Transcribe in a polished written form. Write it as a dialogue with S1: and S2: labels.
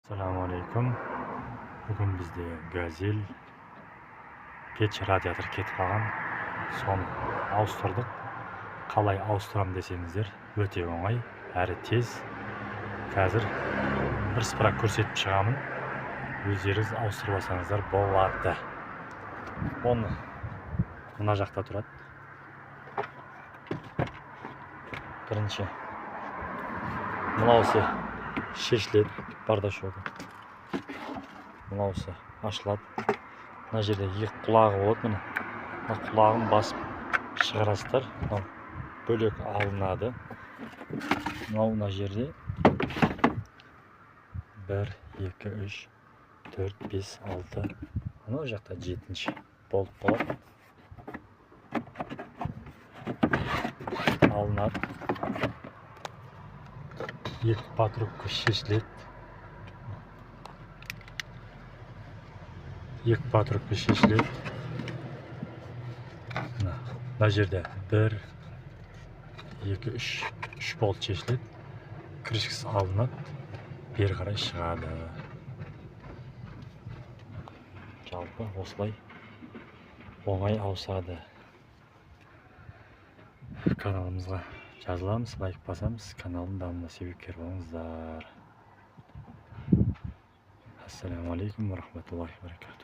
S1: Assalomu alaykum. Bugun bizda Gazel pech radiator ketib qolgan. Soni aushtirdik. Qalay aushtiram desеңizdер, өте оңай, әрі тез. Қазір бір сыпыра көрсетіп шығамын. Өздеріңіз ауыстырып алсаңыздар болады. Оны мына жақта тұрады. Бірінші мынаусы шешіледі, бардашогы. Мынаусы ашылады. Мына жерде екі құлағы болады, міне. Мына құлағын басып шығарасыздар. Бөлек алынады. Мына жерде 1, 2, 3, 4, 5, 6. Мына жақта 7-ші болып болады. Алынады. Екі патрубка шешіледі. Мына жерде 1, 2, 3 болып шешіледі. Крышкасы алынады. Бері қарай шығады. Жалпы осылай оңай ауысады. Каналымызға жазыламыз, лайк басамыз, каналдың дамуына себепкер болыңыздар. Ассаламу алейкум ва рахматуллахи ва баракатух.